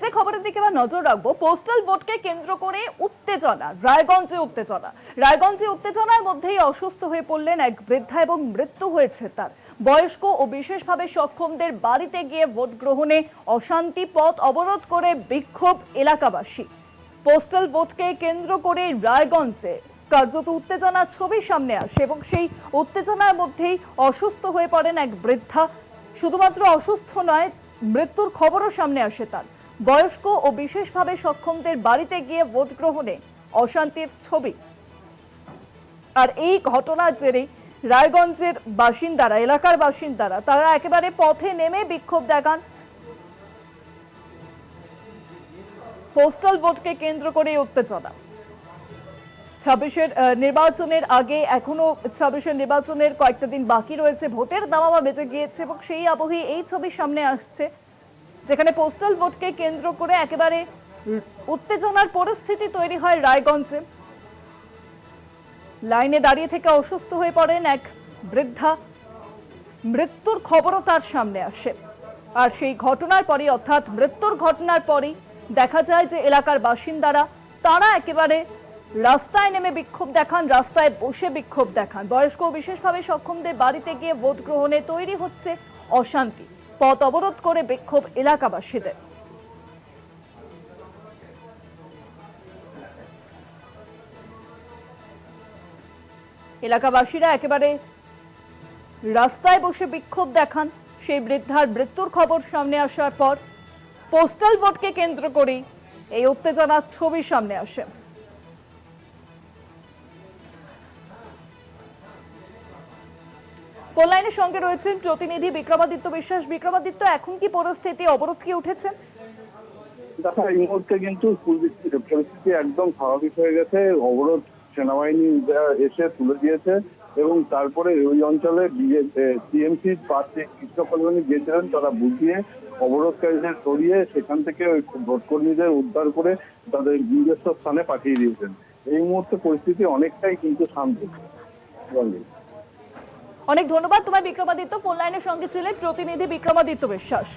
যে খবরের দিকে আমরা নজর রাখবো, পোস্টাল ভোটকে কেন্দ্র করে উত্তেজনা, রায়গঞ্জে উত্তেজনার মধ্যেই অসুস্থ হয়ে পড়লেন এক বৃদ্ধা এবং মৃত্যু হয়েছে তার। বয়স্ক ও বিশেষভাবে সক্ষমদের বাড়িতে গিয়ে ভোট গ্রহণে অশান্তি, পথ অবরোধ করে বিক্ষোভ এলাকাবাসী। পোস্টাল ভোটকে কেন্দ্র করে রায়গঞ্জে কার্যত উত্তেজনার ছবি সামনে আসে এবং সেই উত্তেজনার মধ্যেই অসুস্থ হয়ে পড়েন এক বৃদ্ধা। শুধুমাত্র অসুস্থ নয়, মৃত্যুর খবরও সামনে আসে তার। বয়স্ক ও বিশেষভাবে সক্ষমদের বাড়িতে গিয়ে ভোট গ্রহণে অশান্তির ছবি। আর এই ঘটনার জেরে রায়গঞ্জের বাসিন্দারা, এলাকার বাসিন্দারা, তারা একেবারে পথে নেমে বিক্ষোভ দেখান। পোস্টাল ভোটকে কেন্দ্র করে উত্তেজনা। 26-এর নির্বাচনের আগে এখনো 26-এর নির্বাচনের কয়েকটা দিন বাকি রয়েছে, ভোটের দামামা বেজে গিয়েছে এবং সেই আবহে এই ছবি সামনে আসছে, যেখানে পোস্টাল ভোটকে কেন্দ্র করে একেবারে উত্তেজনার পরিস্থিতি তৈরি হয় রায়গঞ্জে। লাইনে দাঁড়িয়ে থেকে অসুস্থ হয়ে পড়েন এক বৃদ্ধা, মৃত্যুর খবরও তার সামনে আসে। আর সেই ঘটনার পরই, অর্থাৎ মৃত্যুর ঘটনার পরই দেখা যায় যে এলাকার বাসিন্দারা তারা একেবারে রাস্তায় নেমে বিক্ষোভ দেখান, রাস্তায় বসে বিক্ষোভ দেখান। বয়স্ক ও বিশেষভাবে সক্ষমদের বাড়িতে গিয়ে ভোট গ্রহণে তৈরি হচ্ছে অশান্তি, পথ অবরোধ করে বিক্ষোভ এলাকাবাসীদের। এলাকাবাসীরা একেবারে রাস্তায় বসে বিক্ষোভ দেখান। সেই বৃদ্ধার মৃত্যুর খবর সামনে আসার পর পোস্টাল ভোটকে কেন্দ্র করেই এই উত্তেজনার ছবি সামনে আসে। ফোন লাইনের সঙ্গে রয়েছেন প্রতিনিধি বিক্রমাদিত্য বিশ্বাস। বিক্রমাদিত্য, এখন কি পরিস্থিতি, অবরোধ কি উঠেছে? দেখো, এই মুহূর্তে কিন্তু পরিস্থিতি একদম স্বাভাবিক হয়ে গেছে। অবরোধ সেনাবাহিনী এসে তুলে দিয়েছে এবং তারপরে ওই অঞ্চলে টিএমসি প্রার্থী কৃষ্ণ কল্যাণী গিয়েছিলেন, তারা বুঝিয়ে অবরোধকারীদের সরিয়ে সেখান থেকে ওই ভোটকর্মীদের উদ্ধার করে তাদের নিজস্ব স্থানে পাঠিয়ে দিয়েছেন। এই মুহূর্তে পরিস্থিতি অনেকটাই কিন্তু শান্ত। অনেক ধন্যবাদ তোমার বিক্রমাদিত্য। ফোন লাইনের সঙ্গে ছিলেন প্রতিনিধি বিক্রমাদিত্য বিশ্বাস।